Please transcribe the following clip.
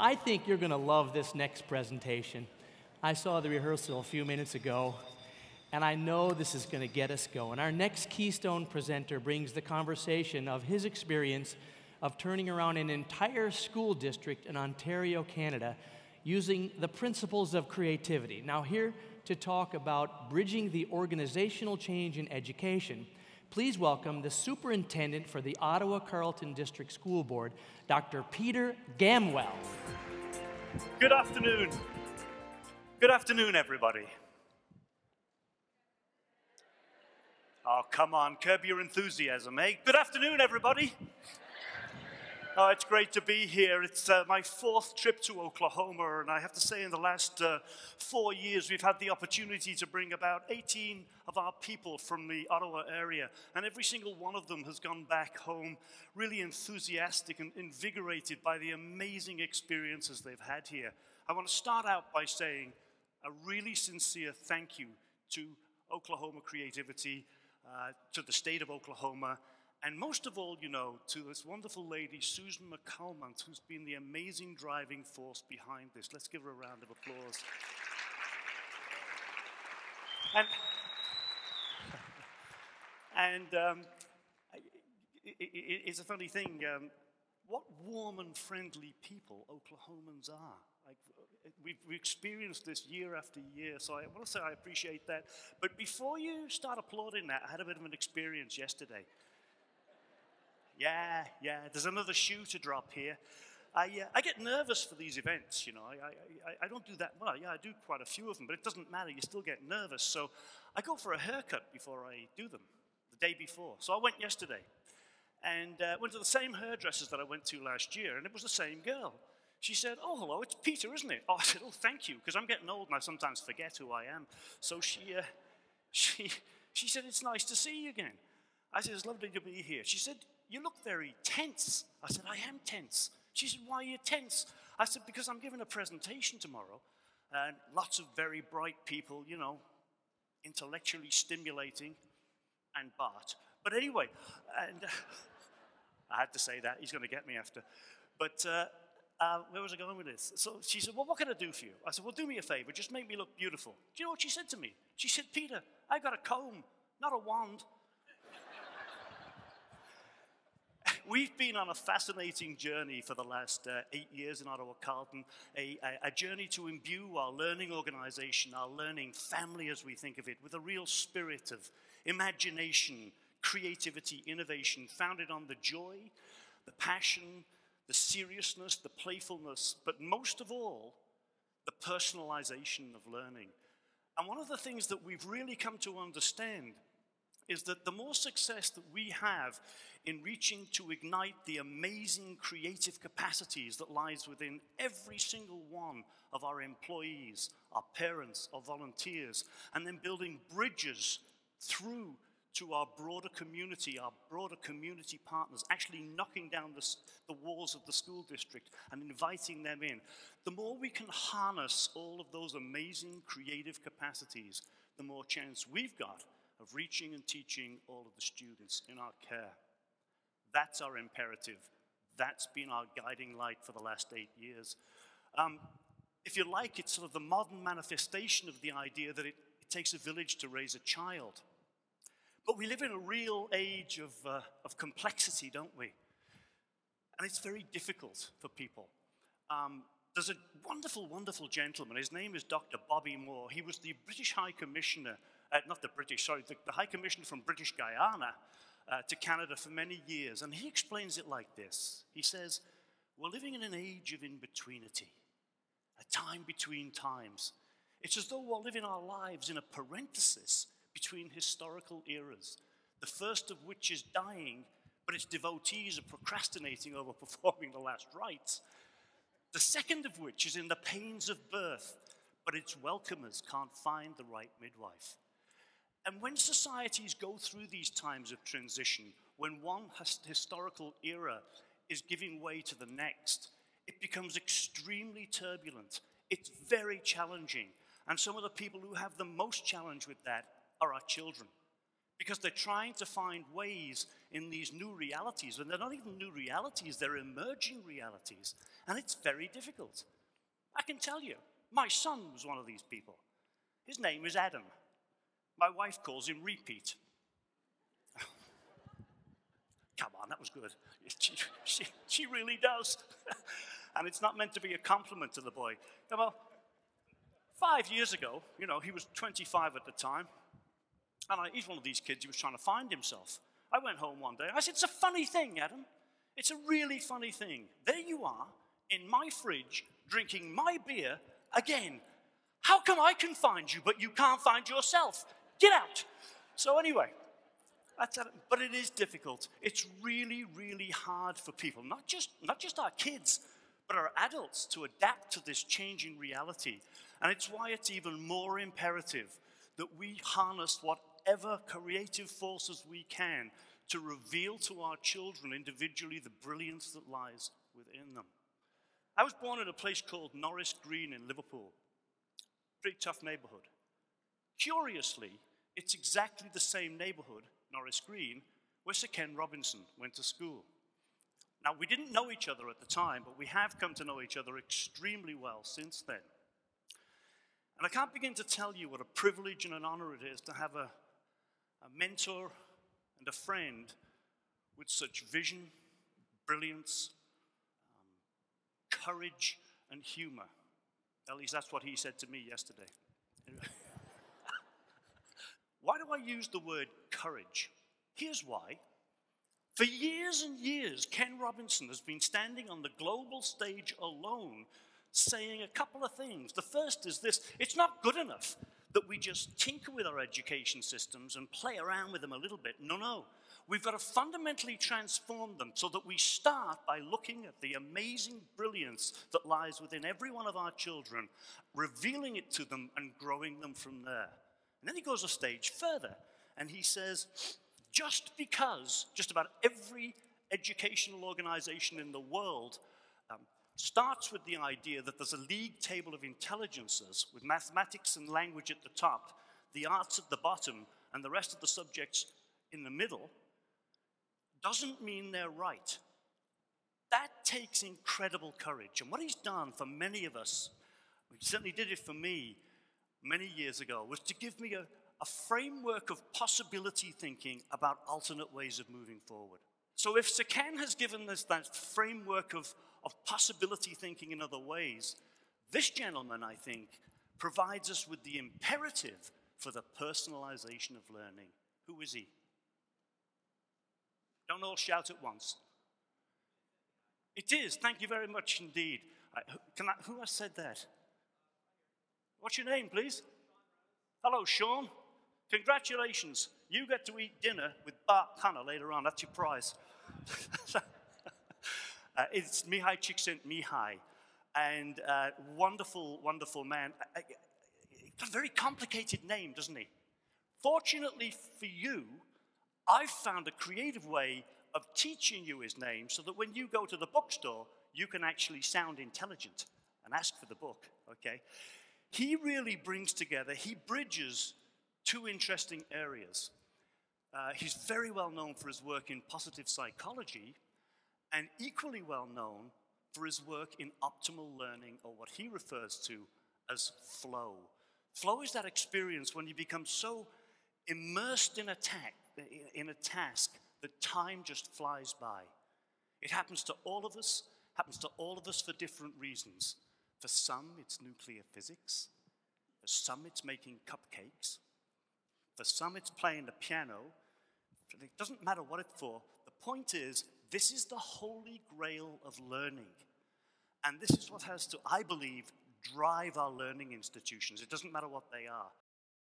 I think you're going to love this next presentation. I saw the rehearsal a few minutes ago, and I know this is going to get us going. Our next Keystone presenter brings the conversation of his experience of turning around an entire school district in Ontario, Canada, using the principles of creativity. Now, here to talk about bridging the organizational change in education, please welcome the Superintendent for the Ottawa-Carleton District School Board, Dr. Peter Gamwell. Good afternoon. Good afternoon, everybody. Oh, come on, curb your enthusiasm, eh? Good afternoon, everybody. Oh, it's great to be here. It's my fourth trip to Oklahoma, and I have to say in the last 4 years, we've had the opportunity to bring about 18 of our people from the Ottawa area, and every single one of them has gone back home really enthusiastic and invigorated by the amazing experiences they've had here. I want to start out by saying a really sincere thank you to Oklahoma Creativity, to the state of Oklahoma, and most of all, you know, to this wonderful lady, Susan McCalmont, who's been the amazing driving force behind this. Let's give her a round of applause. It's a funny thing, what warm and friendly people Oklahomans are. Like, we've experienced this year after year, so I want to say I appreciate that. But before you start applauding that, I had a bit of an experience yesterday. Yeah, there's another shoe to drop here. I get nervous for these events, you know. I don't do that well. Yeah, I do quite a few of them, but it doesn't matter. You still get nervous. So I go for a haircut before I do them, the day before. So I went yesterday and went to the same hairdressers that I went to last year, and it was the same girl. She said, "Oh, hello, it's Peter, isn't it?" Oh, I said, "Oh, thank you," because I'm getting old and I sometimes forget who I am. So she said, "It's nice to see you again." I said, "It's lovely to be here." She said, "You look very tense." I said, "I am tense." She said, "Why are you tense?" I said, "Because I'm giving a presentation tomorrow, and lots of very bright people, you know, intellectually stimulating, and Bart. But anyway, and I had to say that. He's going to get me after. But where was I going with this? So she said, "Well, what can I do for you?" I said, "Well, do me a favor. Just make me look beautiful." Do you know what she said to me? She said, "Peter, I got a comb, not a wand." We've been on a fascinating journey for the last 8 years in Ottawa-Carleton, a journey to imbue our learning organization, our learning family as we think of it, with a real spirit of imagination, creativity, innovation, founded on the joy, the passion, the seriousness, the playfulness, but most of all, the personalization of learning. And one of the things that we've really come to understand is that the more success that we have in reaching to ignite the amazing creative capacities that lies within every single one of our employees, our parents, our volunteers, and then building bridges through to our broader community partners, actually knocking down the walls of the school district and inviting them in. The more we can harness all of those amazing creative capacities, the more chance we've got of reaching and teaching all of the students in our care. That's our imperative. That's been our guiding light for the last 8 years. If you like, it's sort of the modern manifestation of the idea that it takes a village to raise a child. But we live in a real age of complexity, don't we? And it's very difficult for people. There's a wonderful, wonderful gentleman. His name is Dr. Bobby Moore. He was the British High Commissioner, the High Commissioner from British Guyana to Canada for many years. And he explains it like this. He says, "We're living in an age of in-betweenity, a time between times. It's as though we're living our lives in a parenthesis between historical eras, the first of which is dying, but its devotees are procrastinating over performing the last rites. The second of which is in the pains of birth, but its welcomers can't find the right midwife. And when societies go through these times of transition, when one historical era is giving way to the next, it becomes extremely turbulent. It's very challenging. And some of the people who have the most challenge with that are our children. because they're trying to find ways in these new realities, and they're not even new realities, they're emerging realities, and it's very difficult. I can tell you, my son was one of these people. His name is Adam. My wife calls him Repeat. Come on, that was good. She really does. And it's not meant to be a compliment to the boy. Well, 5 years ago, he was 25 at the time, and he's one of these kids who was trying to find himself. I went home one day, and I said, it's a funny thing, Adam. It's a really funny thing. There you are, in my fridge, drinking my beer again. How come I can find you, but you can't find yourself? Get out. So anyway, but it is difficult. It's really, really hard for people, not just our kids, but our adults, to adapt to this changing reality. And it's why it's even more imperative that we harness whatever creative forces we can to reveal to our children individually the brilliance that lies within them. I was born in a place called Norris Green in Liverpool. Pretty tough neighborhood. Curiously, it's exactly the same neighborhood, Norris Green, where Sir Ken Robinson went to school. Now, we didn't know each other at the time, but we have come to know each other extremely well since then. And I can't begin to tell you what a privilege and an honor it is to have a mentor and a friend with such vision, brilliance, courage, and humor. At least that's what he said to me yesterday. Why do I use the word courage? Here's why. For years and years, Ken Robinson has been standing on the global stage alone, saying a couple of things. The first is this: it's not good enough that we just tinker with our education systems and play around with them a little bit. No. We've got to fundamentally transform them so that we start by looking at the amazing brilliance that lies within every one of our children, revealing it to them and growing them from there. And then he goes a stage further, and he says, just because just about every educational organization in the world starts with the idea that there's a league table of intelligences with mathematics and language at the top, the arts at the bottom, and the rest of the subjects in the middle, doesn't mean they're right. That takes incredible courage. And what he's done for many of us, he certainly did it for me many years ago, was to give me a framework of possibility thinking about alternate ways of moving forward. So if Sir Ken has given us that framework of possibility thinking in other ways, this gentleman, I think, provides us with the imperative for the personalization of learning. Who is he? Don't all shout at once. It is. Thank you very much indeed. Who has said that? What's your name, please? Hello, Sean. Congratulations. You get to eat dinner with Bart Connor later on. That's your prize. It's Mihai Csikszentmihalyi, and wonderful, wonderful man. He's got a very complicated name, doesn't he? Fortunately for you, I've found a creative way of teaching you his name so that when you go to the bookstore, you can actually sound intelligent and ask for the book, okay? He really brings together, he bridges two interesting areas. He's very well known for his work in positive psychology, and equally well known for his work in optimal learning, or what he refers to as flow. Flow is that experience when you become so immersed in a task that time just flies by. It happens to all of us for different reasons. For some, it's nuclear physics. For some, it's making cupcakes. For some, it's playing the piano. It doesn't matter what it's for. The point is, this is the holy grail of learning. And this is what has to, I believe, drive our learning institutions. It doesn't matter what they are.